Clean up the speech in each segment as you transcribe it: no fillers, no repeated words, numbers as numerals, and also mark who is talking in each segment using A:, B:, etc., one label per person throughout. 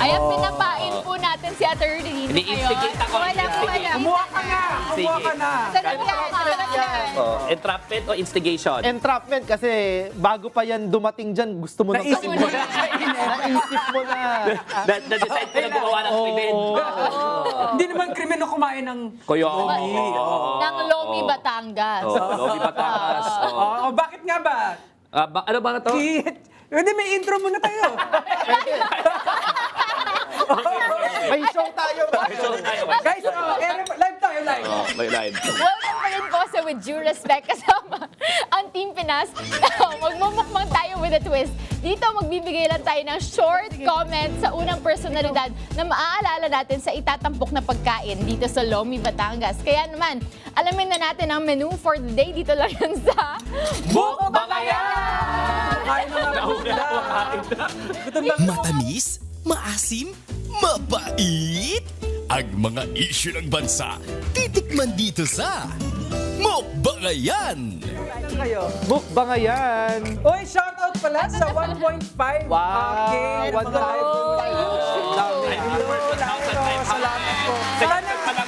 A: Ayan, pinapain po natin si Attorney Lino
B: Ini-instigate ako.
A: Wala.
C: Kumuha ka na! Kumuha ka na!
A: Sarap yan.
B: Entrapment o instigation?
D: Entrapment kasi bago pa yan dumating dyan, gusto mo nang
C: Naisip mo na.
D: Naisip mo na.
B: Na-decide ko na gumawa ng krimen.
C: Hindi naman krimen na kumain ng...
B: Kuya.
A: Ng Lomi, Batangas.
B: Lomi Batangas.
C: Oh, bakit nga ba?
B: Ano ba to?
C: Hindi, may intro muna tayo.
D: May show tayo.
C: Guys, live tayo, live.
B: May live.
A: Welcome pa rin po sa With Due Respect kasama ang Team Pinas. Magmumukmang tayo with a twist. Dito magbibigay lang tayo ng short comment sa unang personalidad na maaalala natin sa itatampok na pagkain dito sa Lomi, Batangas. Kaya naman, alamin na natin ang menu for the day dito lang yan sa
C: Mukbangayan! Kain na nga po sila. Gutom na.
E: Matamis, maasim, mabait. Ang mga isyu ng bansa, titikman dito sa Mukbangayan.
C: Kayo.
D: Mukbangayan.
C: Uy, shoutout pala sa 1.5.
D: Wow,
C: Okay,
D: 1.5.
C: Salamat po. Sana masarap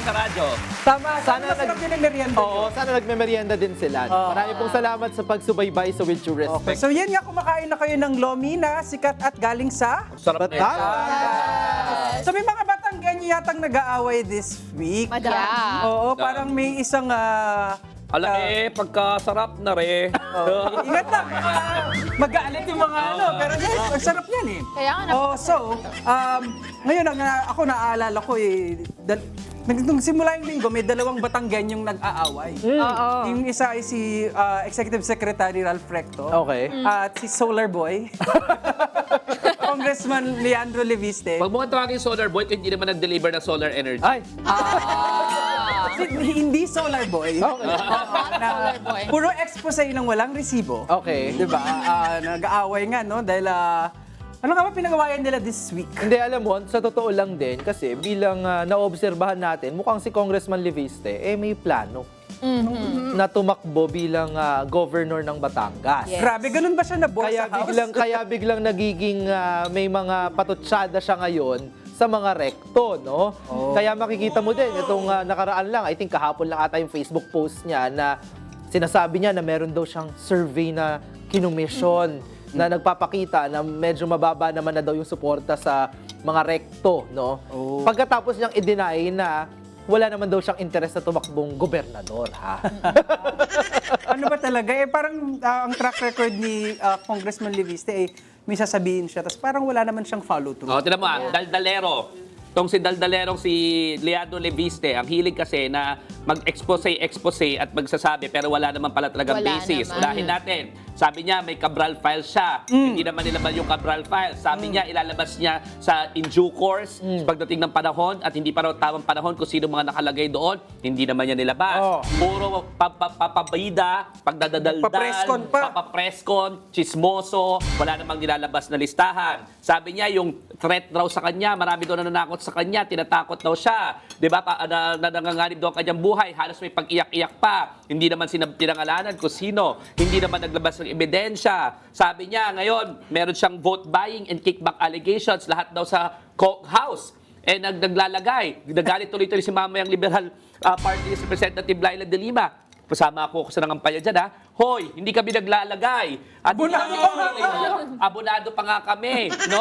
B: Sa radyo.
C: Tama, sana
D: Sana
C: masarap yun ang merienda.
D: Oo, sana nagme-merienda din sila. Marami pong salamat sa pagsubaybay sa With Due
C: Okay,
D: Respect.
C: so yan nga, kumakain na kayo ng lomi na sikat at galing sa...
B: Sarap na yun.
D: Batangas.
C: So may mga Batanggenyo yatang nag-aaway this week.
A: Yeah.
C: Oo, parang may isang...
B: Alam pagkasarap na re.
C: Ingat lang, mag-aalit yung mga ano, pero yes, ang sarap yan eh.
A: Kaya nga,
C: Ngayon, ako naaalala ko nung simula yung linggo, may dalawang Batanggenyong nag-aaway. Yung isa ay si Executive Secretary Ralph Recto.
D: Okay.
C: At si Solar Boy. Congressman Leandro Leviste.
B: Pag mo tawagin solar boy, hindi naman nag-deliver ng solar energy.
D: Ay,
C: Hindi Solar Boy.
D: okay.
A: Solar Boy.
C: Puro expose ng walang resibo.
D: Okay.
C: Diba? Nag-aaway nga, no? Dahil, ano nga ba pinagawayan nila this week?
D: Hindi, alam mo, sa totoo lang din, kasi bilang naobserbahan natin, mukhang si Congressman Leviste, may plano na tumakbo bilang governor ng Batangas.
A: Yes.
C: Grabe, ganun ba siya na boss
D: Kaya
C: sa house?
D: kaya biglang nagiging may mga patutsada siya ngayon sa mga rekto, no? Kaya makikita mo din, itong nakaraan lang, I think kahapon lang ata yung Facebook post niya na sinasabi niya na meron daw siyang survey na kinumisyon na nagpapakita na medyo mababa naman na daw yung suporta sa mga rekto, no? Pagkatapos niyang i-deny na wala naman daw siyang interes na tumakbong gobernador, ha?
C: Ano ba talaga? Parang ang track record ni Congressman Leviste, may sasabihin siya, tapos parang wala naman siyang follow-through.
B: Tinan mo daldalero. Tong si daldalerong si Leandro Leviste, ang hilig kasi na mag-expose at magsasabi pero wala naman pala talagang
A: Wala
B: basis.
A: naman.
B: Unahin natin. Sabi niya may Cabral file siya. Hindi naman nilaban yung Cabral file. Sabi niya ilalabas niya sa in due course pagdating ng panahon at hindi pa raw tamang panahon kung sino mga nakalagay doon. Hindi naman niya nilabas. Puro papabida, pagdadaldal,
C: Papreskon pa.
B: papapreskon, chismoso, wala namang nilalabas na listahan. Sabi niya yung threat raw sa kanya, marami daw nananakot sa kanya, tinatakot daw siya. 'Di ba? Nanganganib daw ang kanyang buhay, halos may pag-iyak-iyak pa. Hindi naman pinangalanan kung sino. Hindi naman naglabas ng ebidensya. Sabi niya ngayon, meron siyang vote buying and kickback allegations lahat daw sa House. Naglalagay. Nagalit tuloy-tuloy si mamayang Liberal Party si Representative Laila de Lima. Kasama ako sa nangampanya dyan, ha? Hoy, hindi kami naglalagay. At abonado pa nga kami, no?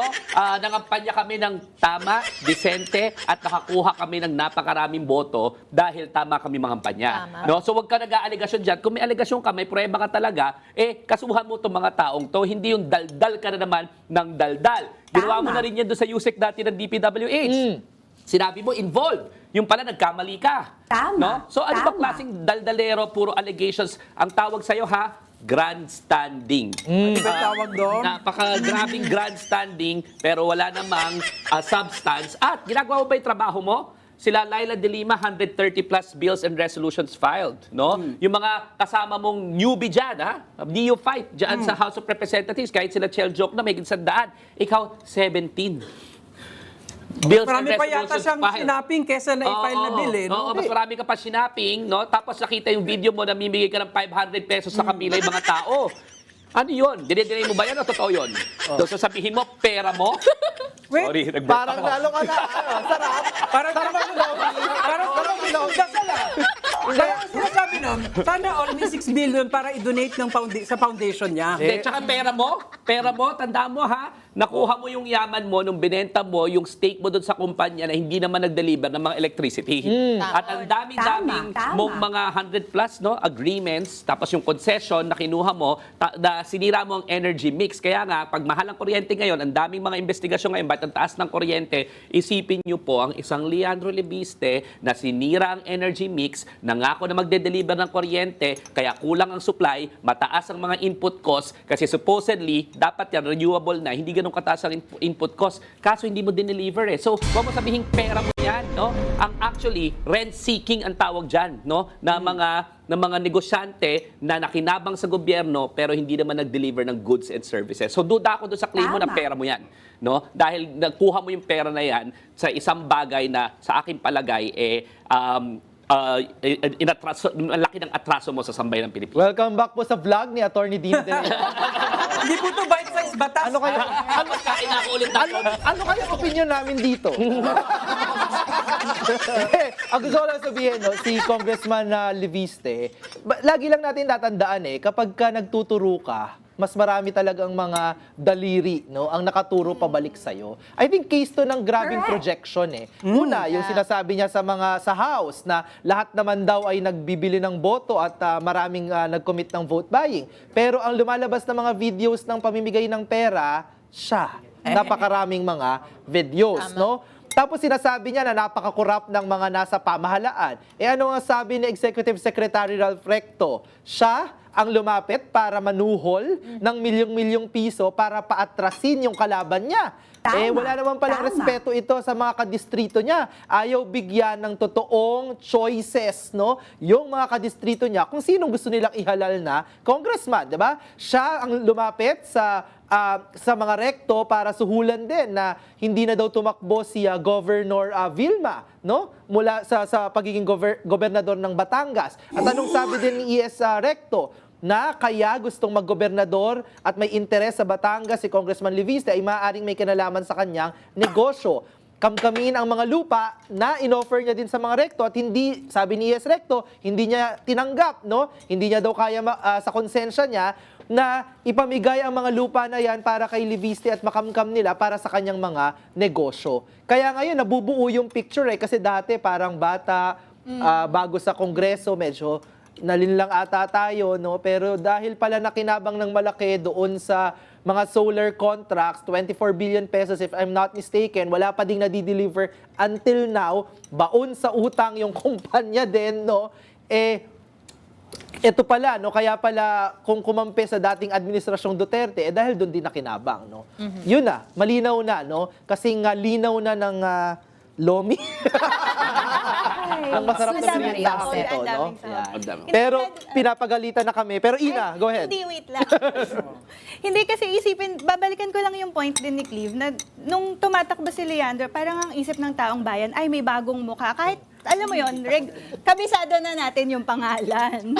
B: Nangampanya kami ng tama, disente, at nakakuha kami ng napakaraming boto dahil tama kami mangampanya.
A: Tama.
B: No? So wag ka nag-aalegasyon dyan. Kung may alegasyon ka, may prueba ka talaga, kasuhan mo itong mga taong to. Hindi yung daldal ka na naman ng daldal. Ginawa mo na rin yan doon sa USEC dati ng DPWH. Sinabi mo, involved. Yung pala, nagkamali ka.
F: Tama.
B: No? So, ano ba
F: Tama.
B: klaseng daldalero, puro allegations? Ang tawag sa'yo, ha? Grandstanding.
C: Ano ba tawag doon?
B: Napaka-grabing grandstanding, pero wala namang substance. At ginagawa mo ba yung trabaho mo? Sila Laila de Lima, 130 plus bills and resolutions filed. No? Yung mga kasama mong newbie dyan, ha? Neophyte dyan sa House of Representatives, kahit sila Chel Joke na may sandaan, ikaw 17. Bills
C: Marami
B: and
C: pa yata
B: resolutions
C: siyang
B: filed.
C: sinaping kesa na i-file na bill, eh.
B: Oo, mas marami ka pa sinaping, no? Tapos nakita yung video mo na mimigay ka ng 500 pesos sa kapila yung mga tao. Ano yun? Dinidinay mo ba yan o totoo yun? So sasabihin mo, pera mo?
C: Wait,
B: Sorry, nag-break
D: Parang
B: ako.
D: lalo ka na. Sarap.
C: parang Kaya sinasabi nun, sana all may 6 billion para i-donate sa foundation niya.
B: Hindi, tsaka pera mo, tandaan mo ha, nakuha mo yung yaman mo nung binenta mo yung stake mo doon sa kumpanya na hindi naman nag-deliver ng mga electricity. At ang daming-daming mong mga 100 plus no agreements, tapos yung concession na kinuha mo, na sinira mo ang energy mix. Kaya nga, pag mahal ang kuryente ngayon, ang daming mga investigasyon ngayon, ba't ang taas ng kuryente, isipin nyo po ang isang Leandro Libiste na sinira ang energy mix, nangako na magde-deliver ng kuryente, kaya kulang ang supply, mataas ang mga input cost, kasi supposedly, dapat yan, renewable na, hindi ganun kataas ang input cost, kaso hindi mo din-deliver eh. So, huwag mo sabihin pera mo yan, no? Ang actually, rent-seeking ang tawag dyan, no? Na mga negosyante na nakinabang sa gobyerno pero hindi naman nag-deliver ng goods and services. So, duda ako doon sa claim mo na pera mo yan, no? Dahil nakuha mo yung pera na yan sa isang bagay na sa aking palagay laki ng atraso mo sa sambayan ng Pilipinas.
D: Welcome back po sa vlog ni Attorney Dino De Leon.
C: Hindi po to bite-size batas.
D: Ano kaya?
B: Kain ako ulit
D: Ano kaya opinion namin dito? Ang gusto ko lang sabihin, no, si Congressman Leviste, lagi lang natin tatandaan kapag ka nagtuturo ka, mas marami talagang mga daliri, no, ang nakaturo pabalik sa'yo. I think case to ng grabing projection Una, yung sinasabi niya sa House na lahat naman daw ay nagbibili ng boto at maraming nag-commit ng vote buying. Pero ang lumalabas na mga videos ng pamimigay ng pera, siya. Napakaraming mga videos, no? Tapos sinasabi niya na napaka-corrupt ng mga nasa pamahalaan. Ano nga sabi ni Executive Secretary Ralph Recto? Siya ang lumapit para manuhol ng milyong-milyong piso para paatrasin yung kalaban niya. Wala naman palang respeto ito sa mga kadistrito niya. Ayaw bigyan ng totoong choices, no? Yung mga kadistrito niya, kung sinong gusto nilang ihalal na congressman, di ba? Siya ang lumapit sa mga rekto para suhulan din na hindi na daw tumakbo si Governor Vilma, no? Mula sa pagiging gobernador ng Batangas. At anong sabi din ni ES Recto? Na kaya gustong maggobernador at may interes sa Batangas si Congressman Leviste ay maaaring may kinalaman sa kanyang negosyo. Kamkamin ang mga lupa na inoffer niya din sa mga rekto at hindi, sabi ni ES Recto, hindi niya tinanggap, no? Hindi niya daw kaya sa konsensya niya na ipamigay ang mga lupa na yan para kay Leviste at makamkam nila para sa kanyang mga negosyo. Kaya ngayon, nabubuo yung picture kasi dati parang bata, bago sa Kongreso, medyo nalinlang ata tayo, no? Pero dahil pala nakinabang ng malaki doon sa mga solar contracts, 24 billion pesos if I'm not mistaken, wala pa ding nadi-deliver until now, baon sa utang yung kumpanya din, no? Ito pala, no? Kaya pala kung kumampi sa dating administrasyong Duterte, dahil doon din nakinabang, no? Yun na, malinaw na, no? Kasi nga linaw na ng Lomi. Ang masarap na merienda ito, no? Yan. Pero pinapagalitan na kami. Pero Ina, go ahead.
F: Hindi, wait lang. Hindi kasi isipin, babalikan ko lang yung point din ni Cleve na nung tumatakbo si Leandro, parang ang isip ng taong bayan, ay may bagong mukha. Kahit, alam mo yon, kabisado na natin yung pangalan.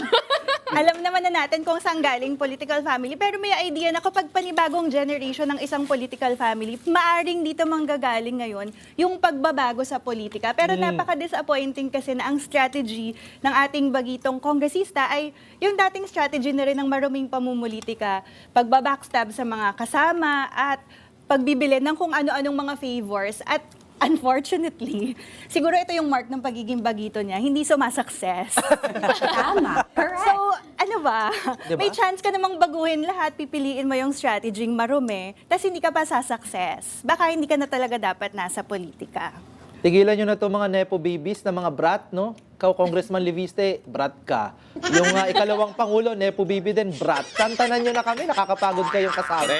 F: Alam naman na natin kung saan galing political family. Pero may idea na kapag panibagong generation ng isang political family, maaring dito manggagaling ngayon yung pagbabago sa politika. Pero napaka-disappointing kasi na ang strategy ng ating bagitong kongresista ay yung dating strategy na rin ng maruming pamumulitika, pagbabackstab sa mga kasama at pagbibili ng kung ano-anong mga favors. At unfortunately, siguro ito yung mark ng pagiging bagito niya, hindi sumasakses.
G: Tama. Correct.
F: So, ano ba?
D: Diba?
F: May chance ka namang baguhin lahat, pipiliin mo yung strategy marumi, tas hindi ka pa sasucess. Baka hindi ka na talaga dapat nasa politika.
D: Tigilan nyo na itong mga nepo babies na mga brat, no? Ikaw, Congressman Leviste, brat ka. Yung ikalawang Pangulo, nepo baby din, brat. Tantanan nyo na kami, nakakapagod kayong kasama.